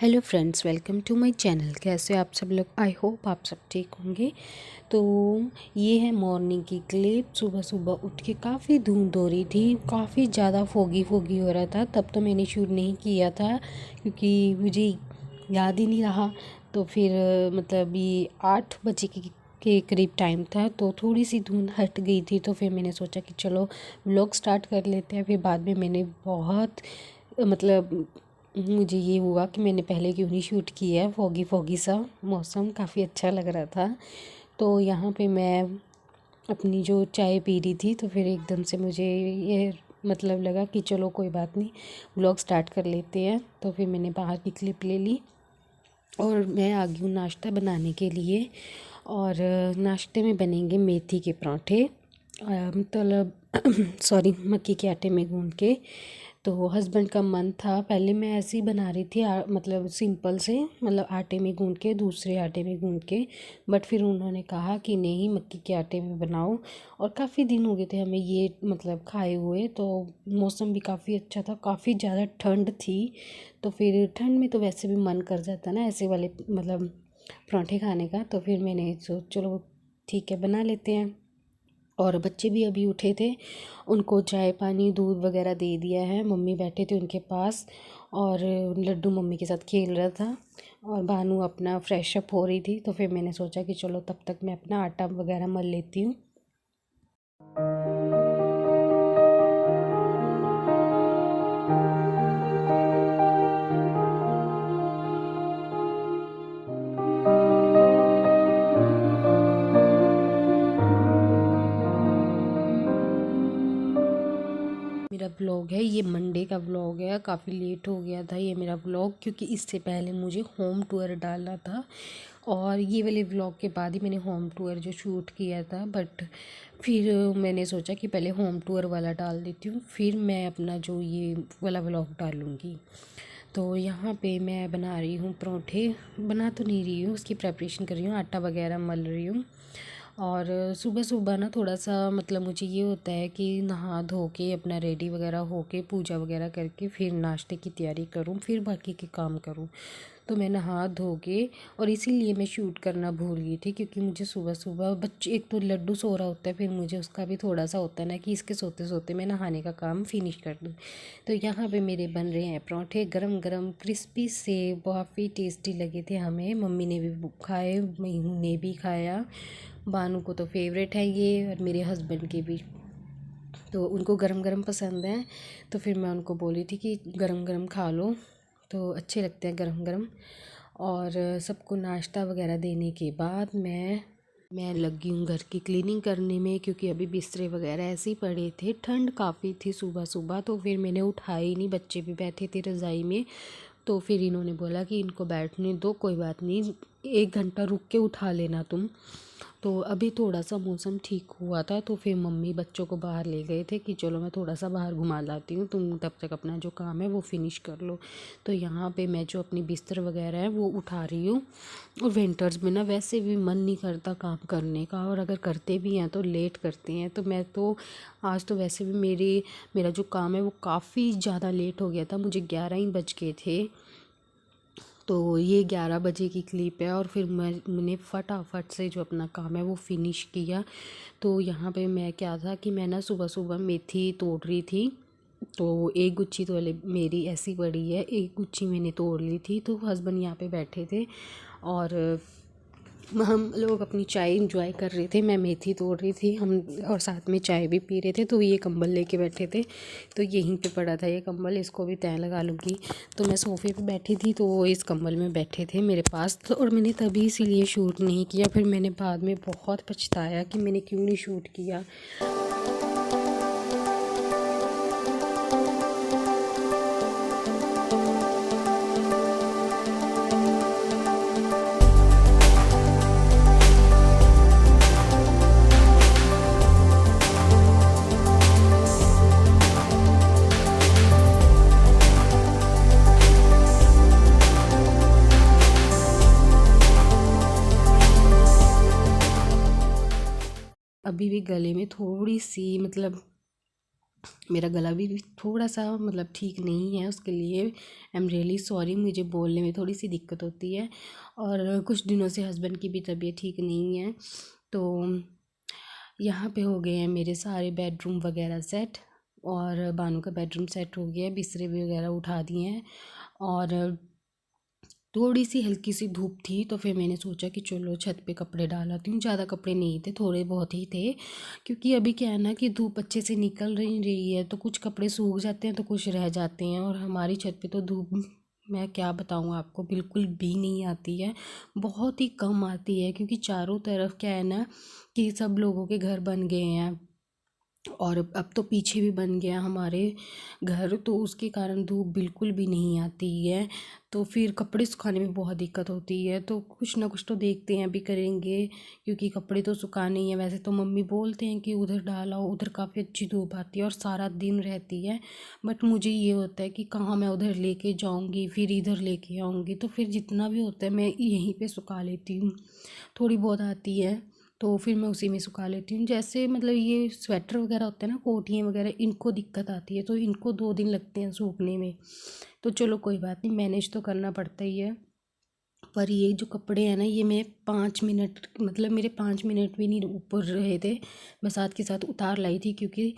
Hello friends, welcome to my channel. कैसे आप सब लोग? आई होप आप सब ठीक होंगे। तो ये है मॉर्निंग की क्लिप। सुबह सुबह उठ के काफ़ी धुंध हो रही थी, काफ़ी ज़्यादा फोगी फोगी हो रहा था। तब तो मैंने शूट नहीं किया था क्योंकि मुझे याद ही नहीं रहा। तो फिर मतलब ये 8 बजे के करीब टाइम था, तो थोड़ी सी धुंध हट गई थी। तो फिर मैंने सोचा कि चलो व्लॉग स्टार्ट कर लेते हैं। फिर बाद में मैंने बहुत मतलब मुझे ये हुआ कि मैंने पहले क्यों नहीं शूट किया है। फॉगी फॉगी सा मौसम काफ़ी अच्छा लग रहा था। तो यहाँ पे मैं अपनी जो चाय पी रही थी, तो फिर एकदम से मुझे ये मतलब लगा कि चलो कोई बात नहीं, व्लॉग स्टार्ट कर लेते हैं। तो फिर मैंने बाहर की क्लिप ले ली और मैं आ गई हूँ नाश्ता बनाने के लिए। और नाश्ते में बनेंगे मेथी के पराठे, मतलब सॉरी, मक्की के आटे में गूंद के। तो हस्बैंड का मन था, पहले मैं ऐसे ही बना रही थी मतलब सिंपल से, मतलब आटे में गूंद के, दूसरे आटे में गूंद के। बट फिर उन्होंने कहा कि नहीं, मक्की के आटे में बनाओ। और काफ़ी दिन हो गए थे हमें ये मतलब खाए हुए। तो मौसम भी काफ़ी अच्छा था, काफ़ी ज़्यादा ठंड थी। तो फिर ठंड में तो वैसे भी मन कर जाता ना ऐसे वाले मतलब पराठे खाने का। तो फिर मैंने चलो ठीक है, बना लेते हैं। और बच्चे भी अभी उठे थे, उनको चाय पानी दूध वगैरह दे दिया है। मम्मी बैठे थे उनके पास और लड्डू मम्मी के साथ खेल रहा था और भानु अपना फ्रेश अप हो रही थी। तो फिर मैंने सोचा कि चलो तब तक मैं अपना आटा वगैरह मल लेती हूँ। मेरा व्लॉग है, ये मंडे का व्लॉग है। काफ़ी लेट हो गया था ये मेरा व्लॉग, क्योंकि इससे पहले मुझे होम टूर डालना था। और ये वाले व्लॉग के बाद ही मैंने होम टूर जो शूट किया था। बट फिर मैंने सोचा कि पहले होम टूर वाला डाल देती हूँ, फिर मैं अपना जो ये वाला व्लॉग डालूँगी। तो यहाँ पे मैं बना रही हूँ पराठे। बना तो नहीं रही हूँ, उसकी प्रेपरेशन कर रही हूँ, आटा वगैरह मल रही हूँ। और सुबह सुबह ना थोड़ा सा मतलब मुझे ये होता है कि नहा धो के अपना रेडी वगैरह हो के पूजा वगैरह करके फिर नाश्ते की तैयारी करूँ, फिर बाकी के काम करूँ। तो मैं नहा धो के, और इसीलिए मैं शूट करना भूल गई थी, क्योंकि मुझे सुबह सुबह बच्चे, एक तो लड्डू सो रहा होता है, फिर मुझे उसका भी थोड़ा सा होता है ना कि इसके सोते सोते मैं नहाने का काम फिनिश कर दूँ। तो यहाँ पे मेरे बन रहे हैं पराठे, गरम गरम क्रिस्पी से, काफ़ी टेस्टी लगे थे हमें। मम्मी ने भी खाए, मैंने भी खाया। बानू को तो फेवरेट है ये, और मेरे हस्बैंड के भी। तो उनको गरम गरम पसंद है। तो फिर मैं उनको बोली थी कि गरम गरम खा लो, तो अच्छे लगते हैं गरम गरम। और सबको नाश्ता वगैरह देने के बाद मैं लगी हूँ घर की क्लीनिंग करने में, क्योंकि अभी बिस्तरे वगैरह ऐसे ही पड़े थे। ठंड काफ़ी थी सुबह सुबह, तो फिर मैंने उठाया ही नहीं, बच्चे भी बैठे थे रज़ाई में। तो फिर इन्होंने बोला कि इनको बैठने दो, कोई बात नहीं, 1 घंटा रुक के उठा लेना तुम। तो अभी थोड़ा सा मौसम ठीक हुआ था, तो फिर मम्मी बच्चों को बाहर ले गए थे कि चलो मैं थोड़ा सा बाहर घुमा लाती हूँ, तुम तब तक अपना जो काम है वो फिनिश कर लो। तो यहाँ पे मैं जो अपनी बिस्तर वगैरह है वो उठा रही हूँ। और विंटर्स में ना वैसे भी मन नहीं करता काम करने का, और अगर करते भी हैं तो लेट करते हैं। तो मैं तो आज तो वैसे भी मेरा जो काम है वो काफ़ी ज़्यादा लेट हो गया था, मुझे 11 ही बज गए थे। तो ये 11 बजे की क्लिप है, और फिर मैंने फटाफट से जो अपना काम है वो फिनिश किया। तो यहाँ पे मैं क्या था कि मैं ना सुबह सुबह मेथी तोड़ रही थी। तो एक गुच्छी तो मेरी ऐसी पड़ी है, एक गुच्छी मैंने तोड़ ली थी। तो हस्बैंड यहाँ पे बैठे थे और हम लोग अपनी चाय इंजॉय कर रहे थे। मैं मेथी तोड़ रही थी, हम और साथ में चाय भी पी रहे थे। तो ये कंबल लेके बैठे थे, तो यहीं पे पड़ा था ये कंबल, इसको भी तय लगा लूँगी। तो मैं सोफ़े पे बैठी थी, तो वो इस कंबल में बैठे थे मेरे पास। तो और मैंने तभी इसीलिए शूट नहीं किया। फिर मैंने बाद में बहुत पछताया कि मैंने क्यों नहीं शूट किया। अभी भी गले में थोड़ी सी मतलब मेरा गला भी थोड़ा सा मतलब ठीक नहीं है, उसके लिए आई एम रियली सॉरी। मुझे बोलने में थोड़ी सी दिक्कत होती है और कुछ दिनों से हस्बैंड की भी तबीयत ठीक नहीं है। तो यहाँ पे हो गए हैं मेरे सारे बेडरूम वगैरह सेट, और बानू का बेडरूम सेट हो गया है, बिस्तरे वगैरह उठा दिए हैं। और थोड़ी सी हल्की सी धूप थी तो फिर मैंने सोचा कि चलो छत पे कपड़े डाल आती हूँ। ज़्यादा कपड़े नहीं थे, थोड़े बहुत ही थे, क्योंकि अभी क्या है ना कि धूप अच्छे से निकल रही है तो कुछ कपड़े सूख जाते हैं तो कुछ रह जाते हैं। और हमारी छत पे तो धूप, मैं क्या बताऊँ आपको, बिल्कुल भी नहीं आती है, बहुत ही कम आती है, क्योंकि चारों तरफ क्या है ना कि सब लोगों के घर बन गए हैं और अब तो पीछे भी बन गया हमारे घर, तो उसके कारण धूप बिल्कुल भी नहीं आती है। तो फिर कपड़े सुखाने में बहुत दिक्कत होती है, तो कुछ ना कुछ तो देखते हैं अभी करेंगे, क्योंकि कपड़े तो सुखाने ही हैं। वैसे तो मम्मी बोलते हैं कि उधर डालो, उधर काफ़ी अच्छी धूप आती है और सारा दिन रहती है, बट मुझे ये होता है कि कहाँ मैं उधर लेके जाऊँगी फिर इधर लेके आऊँगी, तो फिर जितना भी होता है मैं यहीं पे सुखा लेती हूँ। थोड़ी बहुत आती है तो फिर मैं उसी में सुखा लेती हूँ। जैसे मतलब ये स्वेटर वगैरह होते हैं ना, कोटियाँ वगैरह, इनको दिक्कत आती है तो इनको 2 दिन लगते हैं सूखने में। तो चलो कोई बात नहीं, मैनेज तो करना पड़ता ही है। पर ये जो कपड़े हैं ना, ये मैं 5 मिनट, मतलब मेरे 5 मिनट भी नहीं ऊपर रहे थे, मैं साथ के साथ उतार लाई थी, क्योंकि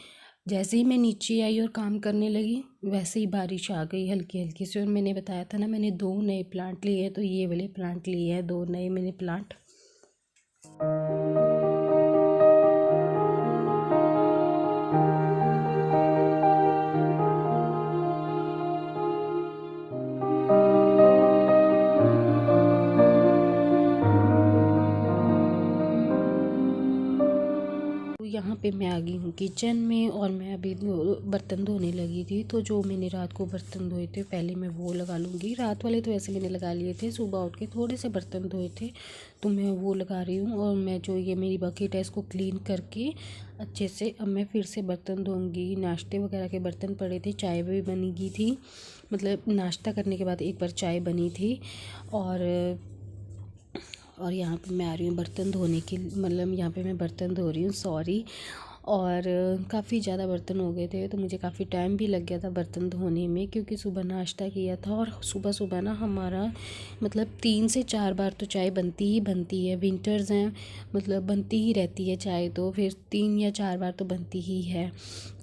जैसे ही मैं नीचे आई और काम करने लगी वैसे ही बारिश आ गई हल्की हल्की से। और मैंने बताया था ना, मैंने 2 नए प्लांट लिए हैं, तो ये वाले प्लांट लिए हैं, 2 नए मैंने प्लांट। तो यहाँ पे मैं आ गई हूँ किचन में, और मैं अभी बर्तन धोने लगी थी। तो जो मैंने रात को बर्तन धोए थे पहले मैं वो लगा लूँगी। रात वाले तो ऐसे मैंने लगा लिए थे, सुबह उठ के थोड़े से बर्तन धोए थे तो मैं वो लगा रही हूँ। और मैं जो ये मेरी बकेट है इसको क्लीन करके अच्छे से अब मैं फिर से बर्तन धोऊँगी। नाश्ते वगैरह के बर्तन पड़े थे, चाय भी बनी गई थी, मतलब नाश्ता करने के बाद एक बार चाय बनी थी। और यहाँ पे मैं आ रही हूँ बर्तन धोने की, मतलब यहाँ पे मैं बर्तन धो रही हूँ, सॉरी। और काफ़ी ज़्यादा बर्तन हो गए थे तो मुझे काफ़ी टाइम भी लग गया था बर्तन धोने में, क्योंकि सुबह नाश्ता किया था और सुबह सुबह ना हमारा मतलब 3 से 4 बार तो चाय बनती ही बनती है। विंटर्स हैं, मतलब बनती ही रहती है चाय, तो फिर 3 या 4 बार तो बनती ही है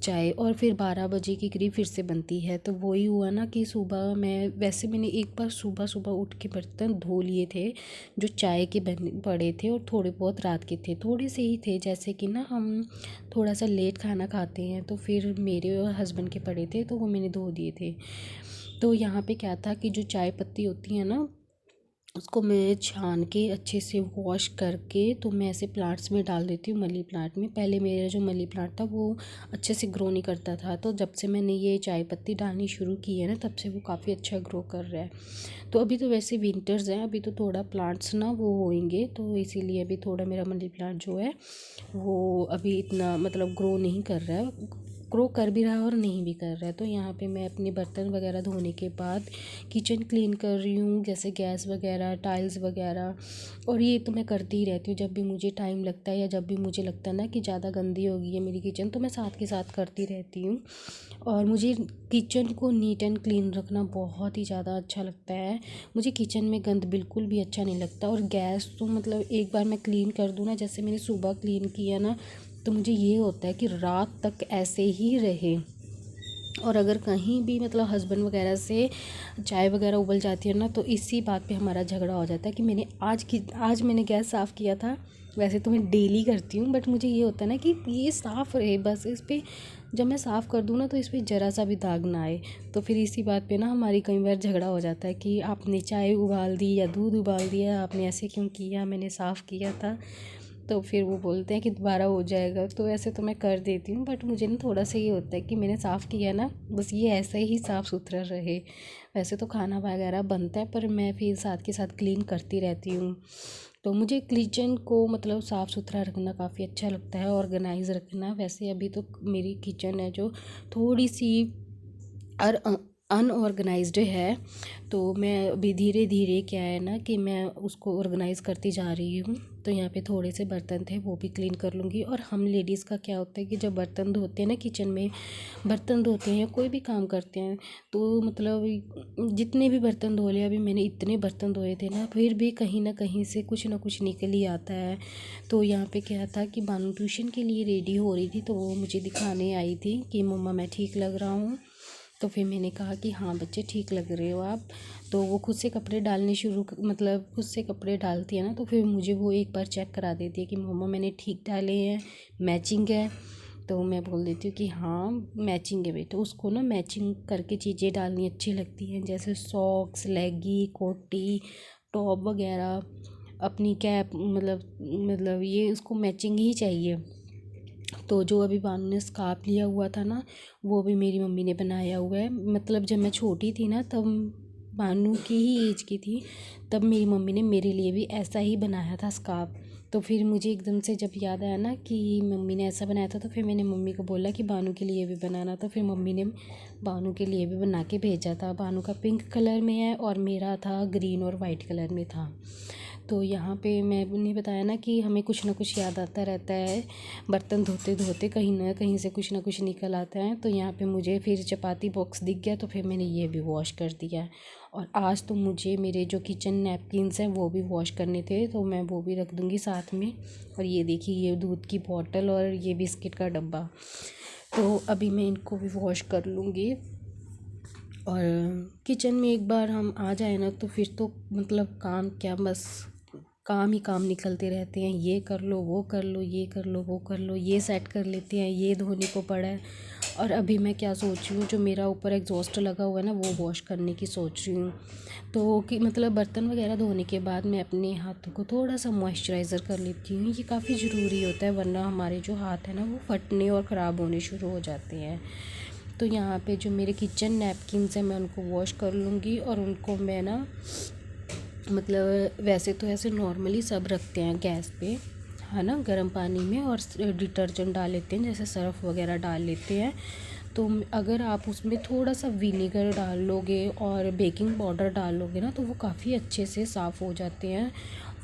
चाय। और फिर 12 बजे के करीब फिर से बनती है। तो वही हुआ ना कि सुबह मैं, वैसे मैंने एक बार सुबह सुबह उठ के बर्तन धो लिए थे जो चाय के बन पड़े थे, और थोड़े बहुत रात के थे, थोड़े से ही थे, जैसे कि ना हम थोड़ा सा लेट खाना खाते हैं तो फिर मेरे और हस्बैंड के पड़े थे तो वो मैंने धो दिए थे। तो यहाँ पे क्या था कि जो चाय पत्ती होती है ना, उसको मैं छान के अच्छे से वॉश करके तो मैं ऐसे प्लांट्स में डाल देती हूँ, मनी प्लांट में। पहले मेरा जो मनी प्लांट था वो अच्छे से ग्रो नहीं करता था, तो जब से मैंने ये चाय पत्ती डालनी शुरू की है ना, तब से वो काफ़ी अच्छा ग्रो कर रहा है। तो अभी तो वैसे विंटर्स हैं, अभी तो थोड़ा प्लांट्स ना वो होंगे, तो इसीलिए अभी थोड़ा मेरा मनी प्लांट जो है वो अभी इतना मतलब ग्रो नहीं कर रहा है, ग्रो कर भी रहा है और नहीं भी कर रहा है। तो यहाँ पे मैं अपने बर्तन वगैरह धोने के बाद किचन क्लीन कर रही हूँ, जैसे गैस वगैरह, टाइल्स वगैरह। और ये तो मैं करती ही रहती हूँ जब भी मुझे टाइम लगता है, या जब भी मुझे लगता है ना कि ज़्यादा गंदी हो गई है मेरी किचन, तो मैं साथ के साथ करती रहती हूँ। और मुझे किचन को नीट एंड क्लीन रखना बहुत ही ज़्यादा अच्छा लगता है। मुझे किचन में गंद बिल्कुल भी अच्छा नहीं लगता। और गैस तो मतलब एक बार मैं क्लीन कर दूँ ना, जैसे मैंने सुबह क्लीन किया ना, तो मुझे ये होता है कि रात तक ऐसे ही रहे। और अगर कहीं भी मतलब हस्बैंड वगैरह से चाय वगैरह उबल जाती है ना, तो इसी बात पे हमारा झगड़ा हो जाता है कि आज मैंने गैस साफ़ किया था। वैसे तो मैं डेली करती हूँ, बट मुझे ये होता है ना कि ये साफ़ रहे बस, इस पर जब मैं साफ़ कर दूँ ना तो इस पर ज़रा सा भी दाग ना आए। तो फिर इसी बात पे ना हमारी कई बार झगड़ा हो जाता है कि आपने चाय उबाल दी या दूध उबाल दिया, आपने ऐसे क्यों किया, मैंने साफ़ किया था। तो फिर वो बोलते हैं कि दोबारा हो जाएगा। तो ऐसे तो मैं कर देती हूँ, बट मुझे ना थोड़ा सा ये होता है कि मैंने साफ़ किया ना, बस ये ऐसे ही साफ़ सुथरा रहे। वैसे तो खाना वगैरह बनता है, पर मैं फिर साथ के साथ क्लीन करती रहती हूँ। तो मुझे किचन को मतलब साफ़ सुथरा रखना काफ़ी अच्छा लगता है, ऑर्गेनाइज रखना। वैसे अभी तो मेरी किचन है जो थोड़ी सी अनऑर्गेनाइज्ड है। तो मैं अभी धीरे धीरे क्या है ना कि मैं उसको ऑर्गेनाइज़ करती जा रही हूँ। तो यहाँ पे थोड़े से बर्तन थे वो भी क्लीन कर लूँगी। और हम लेडीज़ का क्या होता है कि जब बर्तन धोते हैं ना, किचन में बर्तन धोते हैं या कोई भी काम करते हैं, तो मतलब जितने भी बर्तन धो लिया, अभी मैंने इतने बर्तन धोए थे ना, फिर भी कहीं ना कहीं से कुछ ना कुछ निकल ही आता है। तो यहाँ पे क्या था कि बानू ट्यूशन के लिए रेडी हो रही थी, तो वो मुझे दिखाने आई थी कि मम्मा मैं ठीक लग रहा हूँ। तो फिर मैंने कहा कि हाँ बच्चे ठीक लग रहे हो आप। तो वो खुद से कपड़े डालने मतलब खुद से कपड़े डालती है ना, तो फिर मुझे वो एक बार चेक करा देती है कि मम्मा मैंने ठीक डाले हैं, मैचिंग है। तो मैं बोल देती हूँ कि हाँ मैचिंग है बेटा। उसको ना मैचिंग करके चीज़ें डालनी अच्छी लगती हैं, जैसे सॉक्स, लेगी, कोटी, टॉप वगैरह, अपनी कैप, मतलब ये उसको मैचिंग ही चाहिए। तो जो अभी बानू ने स्कार्फ लिया हुआ था ना, वो भी मेरी मम्मी ने बनाया हुआ है। मतलब जब मैं छोटी थी ना, तब बानू की ही एज की थी, तब मेरी मम्मी ने मेरे लिए भी ऐसा ही बनाया था स्कार्फ। तो फिर मुझे एकदम से जब याद आया ना कि मम्मी ने ऐसा बनाया था, तो फिर मैंने मम्मी को बोला कि बानू के लिए भी बनाना। तो फिर मम्मी ने बानू के लिए भी बना के भेजा था। बानू का पिंक कलर में है और मेरा था ग्रीन और वाइट कलर में था। तो यहाँ पे मैंने बताया ना कि हमें कुछ ना कुछ याद आता रहता है, बर्तन धोते धोते कहीं ना कहीं से कुछ ना कुछ निकल आता है। तो यहाँ पे मुझे फिर चपाती बॉक्स दिख गया, तो फिर मैंने ये भी वॉश कर दिया। और आज तो मुझे मेरे जो किचन नैपकिन्स हैं वो भी वॉश करने थे, तो मैं वो भी रख दूँगी साथ में। और ये देखिए, ये दूध की बॉटल और ये बिस्किट का डब्बा, तो अभी मैं इनको भी वॉश कर लूँगी। और किचन में एक बार हम आ जाए ना, तो फिर तो मतलब काम क्या, बस काम ही काम निकलते रहते हैं। ये कर लो, वो कर लो, ये कर लो, वो कर लो, ये सेट कर लेते हैं, ये धोने को पड़ा है। और अभी मैं क्या सोच रही हूँ, जो मेरा ऊपर एग्जॉस्ट लगा हुआ है ना, वो वॉश करने की सोच रही हूँ। तो कि मतलब बर्तन वगैरह धोने के बाद मैं अपने हाथों को थोड़ा सा मॉइस्चराइज़र कर लेती हूँ। ये काफ़ी ज़रूरी होता है, वरना हमारे जो हाथ है ना वो फटने और ख़राब होने शुरू हो जाते हैं। तो यहाँ पे जो मेरे किचन नैपकिन्स हैं, मैं उनको वॉश कर लूँगी। और उनको मैं ना, मतलब वैसे तो ऐसे नॉर्मली सब रखते हैं गैस पे, है ना, गर्म पानी में, और डिटर्जेंट डाल लेते हैं, जैसे सर्फ़ वगैरह डाल लेते हैं। तो अगर आप उसमें थोड़ा सा विनेगर डाल लोगे और बेकिंग पाउडर डाल लोगे ना, तो वो काफ़ी अच्छे से साफ़ हो जाते हैं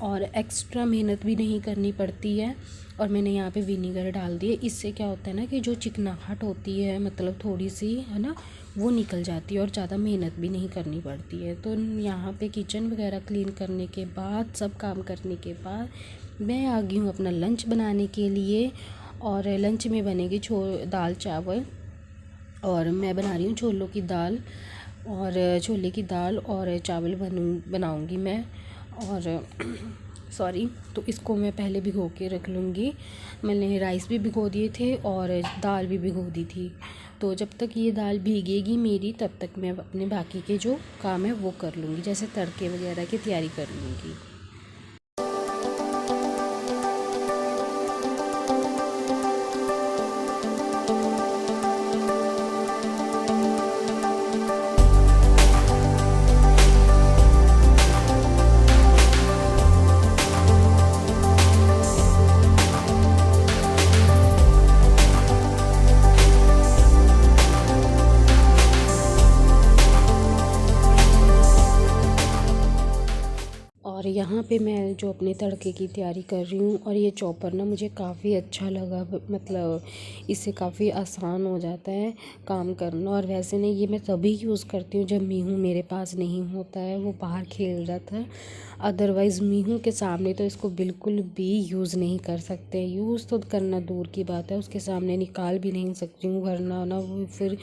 और एक्स्ट्रा मेहनत भी नहीं करनी पड़ती है। और मैंने यहाँ पे विनेगर डाल दिए। इससे क्या होता है ना कि जो चिकनाहट होती है, मतलब थोड़ी सी, है ना, वो निकल जाती है और ज़्यादा मेहनत भी नहीं करनी पड़ती है। तो यहाँ पे किचन वगैरह क्लीन करने के बाद, सब काम करने के बाद, मैं आ गई हूँ अपना लंच बनाने के लिए। और लंच में बनेगी दाल चावल, और मैं बना रही हूँ छोलों की दाल, और छोले की दाल और चावल बनाऊँगी मैं। और सॉरी, तो इसको मैं पहले भिगो के रख लूँगी। मैंने राइस भी भिगो दिए थे और दाल भी भिगो दी थी। तो जब तक ये दाल भीगेगी मेरी, तब तक मैं अपने बाकी के जो काम है वो कर लूँगी, जैसे तड़के वगैरह की तैयारी कर लूँगी। और यहाँ पे मैं जो अपने तड़के की तैयारी कर रही हूँ, और ये चॉपर ना मुझे काफ़ी अच्छा लगा, मतलब इससे काफ़ी आसान हो जाता है काम करना। और वैसे नहीं, ये मैं तभी यूज़ करती हूँ जब मीहू मेरे पास नहीं होता है, वो बाहर खेल रहा था। अदरवाइज़ मीहू के सामने तो इसको बिल्कुल भी यूज़ नहीं कर सकते। यूज़ तो करना दूर की बात है, उसके सामने निकाल भी नहीं सकती हूँ, वरना ना वो फिर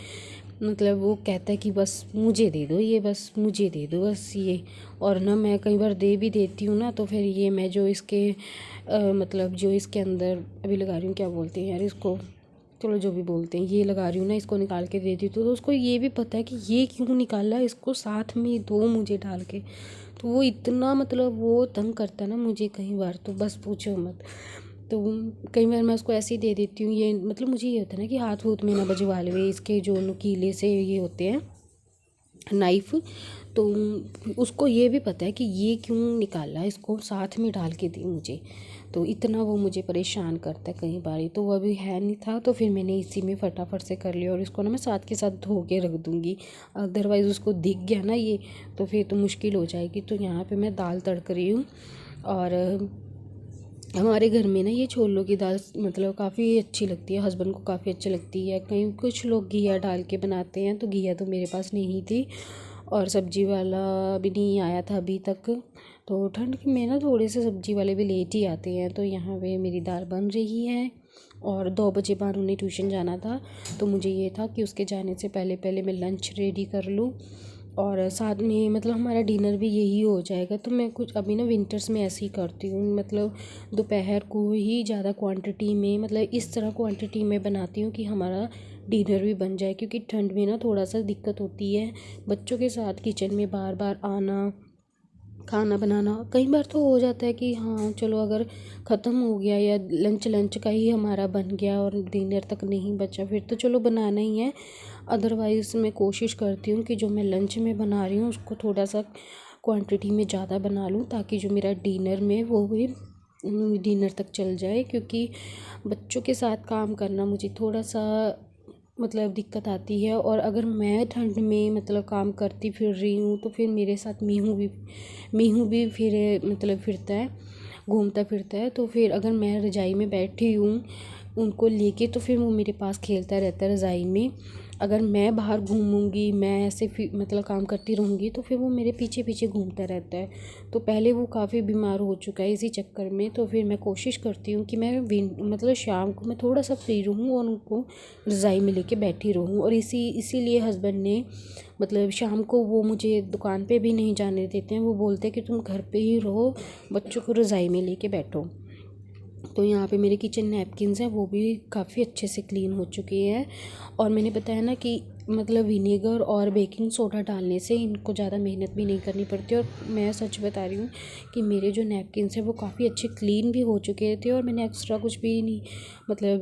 मतलब वो कहता है कि बस मुझे दे दो ये, बस मुझे दे दो बस ये। और ना मैं कई बार दे भी देती हूँ ना, तो फिर ये मैं जो इसके मतलब जो इसके अंदर अभी लगा रही हूँ, क्या बोलते हैं यार इसको, चलो जो भी बोलते हैं, ये लगा रही हूँ ना, इसको निकाल के देती हूँ, तो उसको ये भी पता है कि ये क्यों निकाला, इसको साथ में दो मुझे डाल के। तो वो इतना मतलब वो तंग करता है ना मुझे कई बार, तो बस पूछो मत। तो कई बार मैं उसको ऐसे ही दे देती हूँ। ये मतलब मुझे ये होता है ना कि हाथ वूथ में ना बजवा ले, इसके जो नुकीले से ये होते हैं नाइफ़, तो उसको ये भी पता है कि ये क्यों निकाला, इसको साथ में डाल के दी मुझे। तो इतना वो मुझे परेशान करता है कई बार। तो वो अभी है नहीं था, तो फिर मैंने इसी में फटाफट से कर लिया। और इसको ना मैं साथ के साथ धो के रख दूँगी, अदरवाइज़ उसको दिख गया ना ये, तो फिर तो मुश्किल हो जाएगी। तो यहाँ पे मैं दाल तड़क रही हूँ। और हमारे घर में ना ये छोलों की दाल मतलब काफ़ी अच्छी लगती है, हस्बैंड को काफ़ी अच्छी लगती है। कहीं कुछ लोग घिया डाल के बनाते हैं, तो घिया तो मेरे पास नहीं थी, और सब्जी वाला भी नहीं आया था अभी तक। तो ठंड में ना थोड़े से सब्जी वाले भी लेट ही आते हैं। तो यहाँ पे मेरी दाल बन रही है, और 2 बजे बाद उन्हें ट्यूशन जाना था, तो मुझे ये था कि उसके जाने से पहले पहले मैं लंच रेडी कर लूँ, और साथ में मतलब हमारा डिनर भी यही हो जाएगा। तो मैं कुछ अभी ना विंटर्स में ऐसे ही करती हूँ, मतलब दोपहर को ही ज़्यादा क्वांटिटी में, मतलब इस तरह क्वांटिटी में बनाती हूँ कि हमारा डिनर भी बन जाए। क्योंकि ठंड में ना थोड़ा सा दिक्कत होती है बच्चों के साथ किचन में बार बार आना, खाना बनाना। कई बार तो हो जाता है कि हाँ चलो अगर ख़त्म हो गया, या लंच का ही हमारा बन गया और डिनर तक नहीं बचा, फिर तो चलो बनाना ही है। अदरवाइज़ मैं कोशिश करती हूँ कि जो मैं लंच में बना रही हूँ उसको थोड़ा सा क्वांटिटी में ज़्यादा बना लूँ, ताकि जो मेरा डिनर में वो भी डिनर तक चल जाए। क्योंकि बच्चों के साथ काम करना मुझे थोड़ा सा मतलब दिक्कत आती है। और अगर मैं ठंड में मतलब काम करती फिर रही हूँ, तो फिर मेरे साथ मीहू भी फिर मतलब फिरता है, घूमता फिरता है। तो फिर अगर मैं रज़ाई में बैठी हूँ उनको लेके, तो फिर वो मेरे पास खेलता रहता है रज़ाई में। अगर मैं बाहर घूमूंगी, मैं ऐसे मतलब काम करती रहूँगी, तो फिर वो मेरे पीछे पीछे घूमता रहता है। तो पहले वो काफ़ी बीमार हो चुका है इसी चक्कर में। तो फिर मैं कोशिश करती हूँ कि मैं मतलब शाम को मैं थोड़ा सा फ्री रहूँ और उनको रज़ाई में लेके बैठी रहूँ। और इसीलिए हस्बैंड ने मतलब शाम को वो मुझे दुकान पे भी नहीं जाने देते हैं। वो बोलते हैं कि तुम घर पे ही रहो, बच्चों को रज़ाई में लेके बैठो। तो यहाँ पे मेरे किचन नैपकिन्स हैं, वो भी काफ़ी अच्छे से क्लीन हो चुके हैं। और मैंने बताया ना कि मतलब विनेगर और बेकिंग सोडा डालने से इनको ज़्यादा मेहनत भी नहीं करनी पड़ती। और मैं सच बता रही हूँ कि मेरे जो नैपकिन्स हैं वो काफ़ी अच्छे क्लीन भी हो चुके थे, और मैंने एक्स्ट्रा कुछ भी नहीं मतलब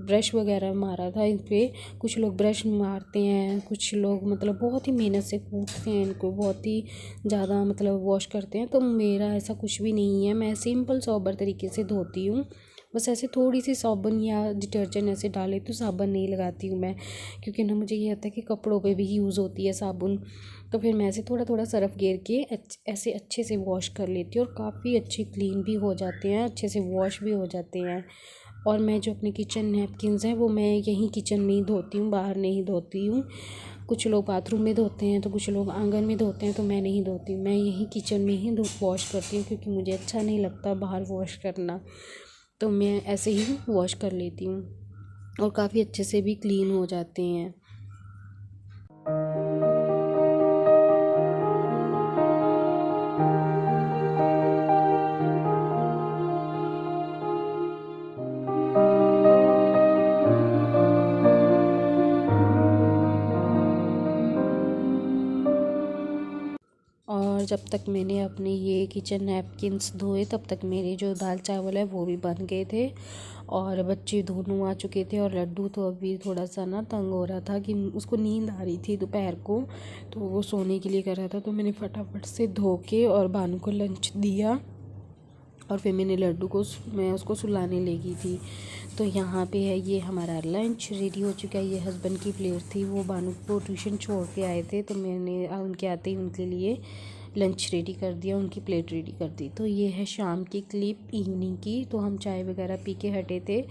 ब्रश वगैरह मारा था इन पर। कुछ लोग ब्रश मारते हैं, कुछ लोग मतलब बहुत ही मेहनत से कूटते हैं इनको, बहुत ही ज़्यादा मतलब वॉश करते हैं। तो मेरा ऐसा कुछ भी नहीं है, मैं सिंपल सोबर तरीके से धोती हूँ। बस ऐसे थोड़ी सी साबुन या डिटर्जेंट ऐसे डाले, तो साबुन नहीं लगाती हूँ मैं, क्योंकि ना मुझे ये आता है कि कपड़ों पे भी यूज़ होती है साबुन। तो फिर मैं ऐसे थोड़ा थोड़ा सरफ गेर के ऐसे अच्छे से वॉश कर लेती हूँ, और काफ़ी अच्छे क्लीन भी हो जाते हैं, अच्छे से वॉश भी हो जाते हैं। और मैं जो अपने किचन नैपकिन्स हैं वो मैं यहीं किचन में ही धोती हूँ, बाहर नहीं धोती हूँ। कुछ लोग बाथरूम में धोते हैं, तो कुछ लोग आंगन में धोते हैं, तो मैं नहीं धोती, मैं यहीं किचन में ही वॉश करती हूँ। क्योंकि मुझे अच्छा नहीं लगता बाहर वॉश करना, तो मैं ऐसे ही वॉश कर लेती हूँ, और काफ़ी अच्छे से भी क्लीन हो जाते हैं। और जब तक मैंने अपने ये किचन नैपकिन्स धोए, तब तक मेरे जो दाल चावल है वो भी बन गए थे, और बच्चे दोनों आ चुके थे। और लड्डू तो अभी थोड़ा सा ना तंग हो रहा था कि उसको नींद आ रही थी दोपहर को, तो वो सोने के लिए कर रहा था। तो मैंने फटाफट से धो के और भानु को लंच दिया, और फिर मैंने लड्डू को मैं उसको सुलाने लगी थी। तो यहाँ पे है ये हमारा लंच रेडी हो चुका है। ये हस्बैंड की प्लेट थी, वो भानु को ट्यूशन छोड़ के आए थे, तो मैंने उनके आते ही उनके लिए लंच रेडी कर दिया, उनकी प्लेट रेडी कर दी। तो ये है शाम की क्लिप इवनिंग की। तो हम चाय वगैरह पी के हटे थे।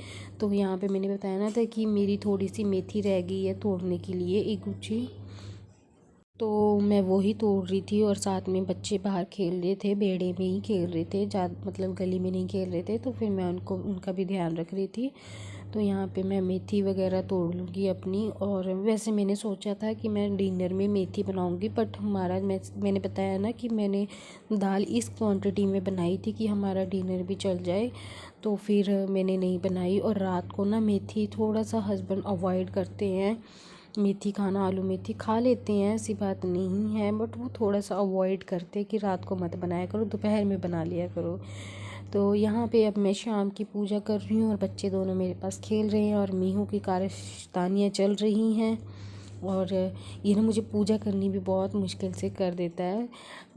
तो यहाँ पे मैंने बताया ना था कि मेरी थोड़ी सी मेथी रह गई है तोड़ने के लिए, एक गुच्छी, तो मैं वो ही तोड़ रही थी। और साथ में बच्चे बाहर खेल रहे थे, बेड़े में ही खेल रहे थे, मतलब गली में नहीं खेल रहे थे। तो फिर मैं उनका भी ध्यान रख रही थी। तो यहाँ पे मैं मेथी वगैरह तोड़ लूँगी अपनी। और वैसे मैंने सोचा था कि मैं डिनर में मेथी बनाऊँगी, बट मैंने बताया ना कि मैंने दाल इस क्वांटिटी में बनाई थी कि हमारा डिनर भी चल जाए, तो फिर मैंने नहीं बनाई। और रात को ना मेथी थोड़ा सा हस्बैंड अवॉइड करते हैं मेथी खाना, आलू मेथी खा लेते हैं, ऐसी बात नहीं है, बट वो थोड़ा सा अवॉइड करते हैं कि रात को मत बनाया करो, दोपहर में बना लिया करो। तो यहाँ पे अब मैं शाम की पूजा कर रही हूँ, और बच्चे दोनों मेरे पास खेल रहे हैं, और मीहू की कारस्तानियाँ चल रही हैं। और ये ना मुझे पूजा करनी भी बहुत मुश्किल से कर देता है।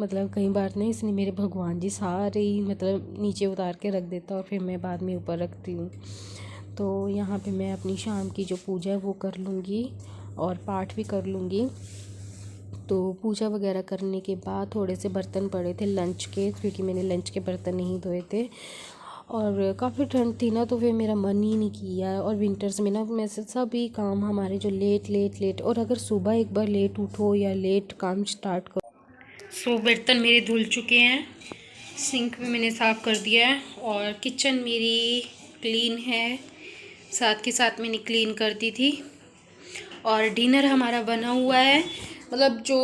मतलब कई बार ना इसने मेरे भगवान जी सारे ही मतलब नीचे उतार के रख देता है और फिर मैं बाद में ऊपर रखती हूँ। तो यहाँ पे मैं अपनी शाम की जो पूजा है वो कर लूँगी और पाठ भी कर लूँगी। तो पूजा वगैरह करने के बाद थोड़े से बर्तन पड़े थे लंच के, क्योंकि मैंने लंच के बर्तन नहीं धोए थे और काफ़ी ठंड थी ना, तो फिर मेरा मन ही नहीं किया। और विंटर्स में ना मैं से सभी काम हमारे जो लेट और अगर सुबह एक बार लेट उठो या लेट काम स्टार्ट करो। सो बर्तन मेरे धुल चुके हैं, सिंक भी मैंने साफ़ कर दिया है और किचन मेरी क्लीन है, साथ के साथ मैंने क्लीन कर दी थी। और डिनर हमारा बना हुआ है, मतलब जो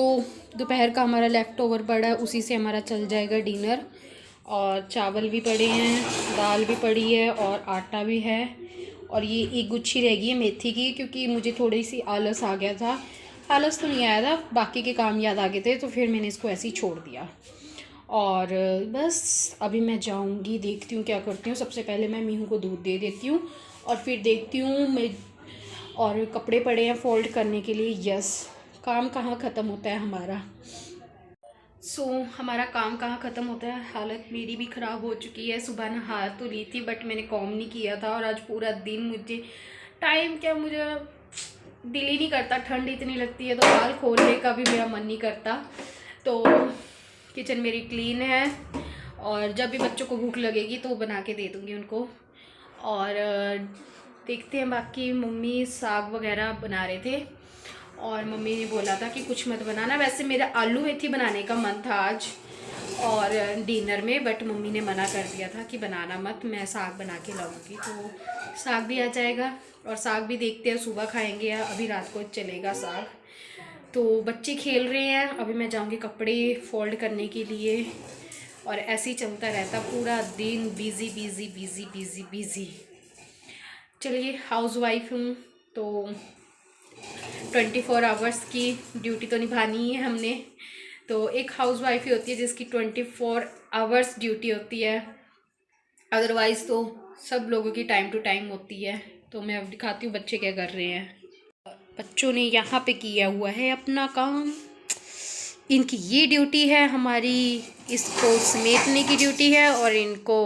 दोपहर का हमारा लेफ़्ट ओवर पड़ा है उसी से हमारा चल जाएगा डिनर। और चावल भी पड़े हैं, दाल भी पड़ी है और आटा भी है। और ये एक गुच्छी रह गई है मेथी की, क्योंकि मुझे थोड़ी सी आलस आ गया था। आलस तो नहीं आया था, बाकी के काम याद आ गए थे, तो फिर मैंने इसको ऐसे ही छोड़ दिया। और बस अभी मैं जाऊंगी, देखती हूँ क्या करती हूँ। सबसे पहले मैं मीहू को दूध दे देती हूँ और फिर देखती हूँ मैं। और कपड़े पड़े हैं फोल्ड करने के लिए। यस, काम कहाँ ख़त्म होता है हमारा। हमारा काम कहाँ ख़त्म होता है। हालत मेरी भी ख़राब हो चुकी है। सुबह नहा तो ली थी बट मैंने कॉम नहीं किया था और आज पूरा दिन मुझे टाइम क्या, मुझे दिल ही नहीं करता, ठंड इतनी लगती है तो बाल खोलने का भी मेरा मन नहीं करता। तो किचन मेरी क्लीन है और जब भी बच्चों को भूख लगेगी तो बना के दे दूँगी उनको। और देखते हैं बाकी। मम्मी साग वगैरह बना रहे थे और मम्मी ने बोला था कि कुछ मत बनाना। वैसे मेरा आलू मेथी बनाने का मन था आज और डिनर में, बट मम्मी ने मना कर दिया था कि बनाना मत, मैं साग बना के लाऊंगी। तो साग भी आ जाएगा और साग भी देखते हैं सुबह खाएंगे या अभी रात को चलेगा साग। तो बच्चे खेल रहे हैं, अभी मैं जाऊंगी कपड़े फोल्ड करने के लिए। और ऐसे ही चलता रहता पूरा दिन, busy busy busy busy busy. चलिए, हाउसवाइफ हूँ तो 24 आवर्स की ड्यूटी तो निभानी ही है हमने। तो एक हाउसवाइफ ही होती है जिसकी 24 आवर्स ड्यूटी होती है, अदरवाइज़ तो सब लोगों की टाइम टू टाइम होती है। तो मैं अब दिखाती हूँ बच्चे क्या कर रहे हैं। बच्चों ने यहाँ पे किया हुआ है अपना काम। इनकी ये ड्यूटी है, हमारी इसको समेटने की ड्यूटी है और इनको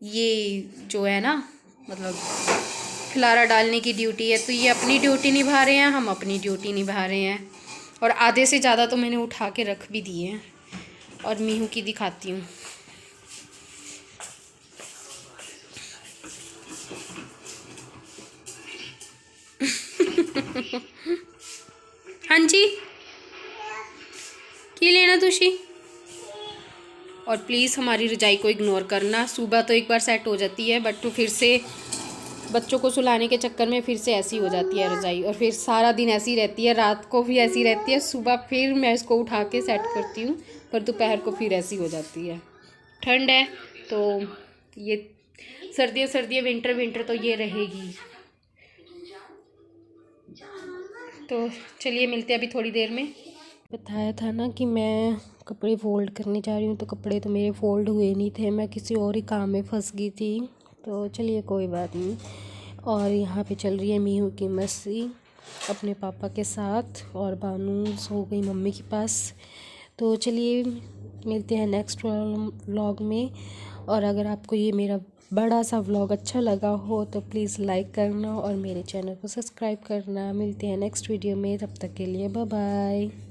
ये जो है ना मतलब खिलारा डालने की ड्यूटी है। तो ये अपनी ड्यूटी निभा रहे हैं, हम अपनी ड्यूटी निभा रहे हैं। और आधे से ज़्यादा तो मैंने उठा के रख भी दिए हैं। और मीहू की दिखाती हूँ। हाँ जी, की लेना तुशी। और प्लीज़ हमारी रजाई को इग्नोर करना। सुबह तो एक बार सेट हो जाती है बट तो फिर से बच्चों को सुलाने के चक्कर में फिर से ऐसी हो जाती है रजाई, और फिर सारा दिन ऐसी रहती है, रात को भी ऐसी रहती है, सुबह फिर मैं इसको उठा के सेट करती हूँ, पर दोपहर को फिर ऐसी हो जाती है। ठंड है तो ये, सर्दियाँ विंटर तो ये रहेगी। तो चलिए मिलते हैं अभी थोड़ी देर में। बताया था ना कि मैं कपड़े फ़ोल्ड करने जा रही हूँ, तो कपड़े तो मेरे फ़ोल्ड हुए नहीं थे, मैं किसी और ही काम में फंस गई थी। तो चलिए कोई बात नहीं। और यहाँ पे चल रही है मीहू की मस्ती अपने पापा के साथ, और बानू सो गई मम्मी के पास। तो चलिए मिलते हैं नेक्स्ट व्लॉग में। और अगर आपको ये मेरा बड़ा सा व्लॉग अच्छा लगा हो तो प्लीज़ लाइक करना और मेरे चैनल को सब्सक्राइब करना। मिलते हैं नेक्स्ट वीडियो में, तब तक के लिए बाय बाय।